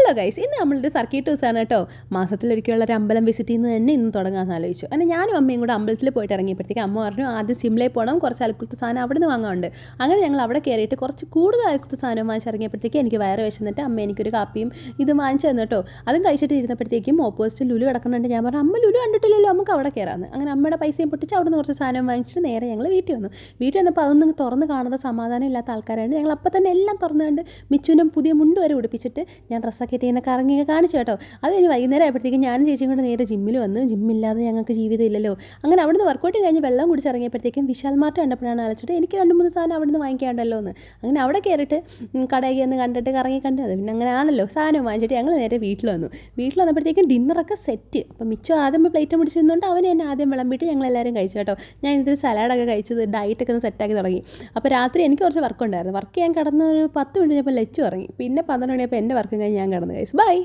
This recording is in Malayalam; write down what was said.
ഹലോ ഗൈസ്, ഇന്ന് നമ്മളൊരു സർക്യൂട്ട് ദിവസമാണ് കേട്ടോ. മാസത്തിലൊരിക്കലുള്ള ഒരു അമ്പലം വിസിറ്റ് ചെയ്യുന്നത് തന്നെ ഇന്ന് തുടങ്ങാമെന്ന് ആലോചിച്ചു. അങ്ങനെ ഞാനും അമ്മയും കൂടെ അമ്പലത്തിൽ പോയിട്ട് ഇറങ്ങിയപ്പോഴത്തേക്ക് അമ്മ പറഞ്ഞു ആദ്യം സിംലയിൽ പോകണം, കുറച്ച് അൽക്കുലത്തെ സാധനം അവിടെ നിന്ന് വാങ്ങാറുണ്ട്. അങ്ങനെ ഞങ്ങൾ അവിടെ കയറിയിട്ട് കുറച്ച് കൂടുതൽ അൽക്കുലത്തെ സാധനം വാങ്ങിച്ചിറങ്ങിയപ്പോഴത്തേക്ക് എനിക്ക് വയറ് വിശന്നിട്ട് അമ്മ എനിക്കൊരു കാപ്പിയും ഇതും വാങ്ങിച്ചു തന്നു കേട്ടോ. അതും കഴിച്ചിട്ട് ഇരുന്നപ്പോഴത്തേക്കും ഓപ്പോസിറ്റ് ലുലു കിടക്കുന്നുണ്ട്. ഞാൻ പറഞ്ഞു അമ്മ ലുലു കണ്ടിട്ടില്ലല്ലോ, നമുക്ക് അവിടെ കയറാമെന്ന്. അങ്ങനെ അമ്മയുടെ പൈസയും പൊട്ടിച്ച് അവിടെ നിന്ന് കുറച്ച് സാധനം വാങ്ങിച്ചിട്ട് നേരെ ഞങ്ങൾ വീട്ടിൽ വന്നു. വീട്ടിൽ വന്നപ്പോൾ അതൊന്നും തുറന്ന് കാണുന്ന സമാധാനം ഇല്ലാത്ത ആൾക്കാരാണ് ഞങ്ങൾ. അപ്പം തന്നെ എല്ലാം തുറന്നു കണ്ട് മിച്ചുവിനും പുതിയ മുണ്ട് വരെ ഉടുപ്പിച്ചിട്ട് ഞാൻ ഡ്രസ്സൊക്കെ ഇട്ട് ഇങ്ങനെ കറങ്ങിയൊക്കെ കാണിച്ചു കേട്ടോ. അത് കഴിഞ്ഞ് വൈകുന്നേരം ആയപ്പോഴത്തേക്കും ഞാനും ചേച്ചിയും കൂടെ നേരെ ജിമ്മിൽ വന്ന്. ജിമ്മില്ലാതെ ഞങ്ങൾക്ക് ജീവിതം ഇല്ലല്ലോ. അങ്ങനെ അവിടുന്ന് വർക്കൗട്ട് കഴിഞ്ഞ് വെള്ളം കുടിച്ചിറങ്ങിയപ്പോഴത്തേക്കും വിശാൽ മാർട്ട് കണ്ടപ്പോഴാണ് ആലോചിച്ചിട്ട് എനിക്ക് 2-3 സാധനം അവിടുന്ന് വാങ്ങിക്കാണ്ടല്ലോ എന്ന്. അങ്ങനെ അവിടെ കയറിയിട്ട് കടയിൽ ഒന്ന് കണ്ടിട്ട് കറങ്ങി കണ്ട് അത് പിന്നെ അങ്ങനെ ആണല്ലോ സാധനം വാങ്ങിച്ചിട്ട് ഞങ്ങൾ നേരെ വീട്ടിൽ വന്നു. വീട്ടിൽ വന്നപ്പോഴത്തേക്കും ഡിന്നറൊക്കെ സെറ്റ്. അപ്പം മിച്ചു ആദ്യം പ്ലേറ്റ് പിടിച്ചിരുന്നുകൊണ്ട് അവന് തന്നെ ആദ്യം വിളമ്പിയിട്ട് ഞങ്ങളെല്ലാവരും കഴിച്ചു കേട്ടോ. ഞാൻ ഇതിൽ സലാഡൊക്കെ കഴിച്ചത് ഡയറ്റൊക്കെ ഒന്ന് സെറ്റാക്കി തുടങ്ങി. അപ്പോൾ രാത്രി എനിക്ക് കുറച്ച് വർക്ക് ഉണ്ടായിരുന്നു. വർക്ക് ചെയ്യാൻ കിടന്ന ഒരു 10 മിനിറ്റ് കഴിഞ്ഞപ്പോൾ ലച്ചു ഇറങ്ങി. പിന്നെ 12 മണിയപ്പോൾ എൻ്റെ വർക്കും കഴിഞ്ഞ് ഞാൻ കിടന്നു. Guys bye.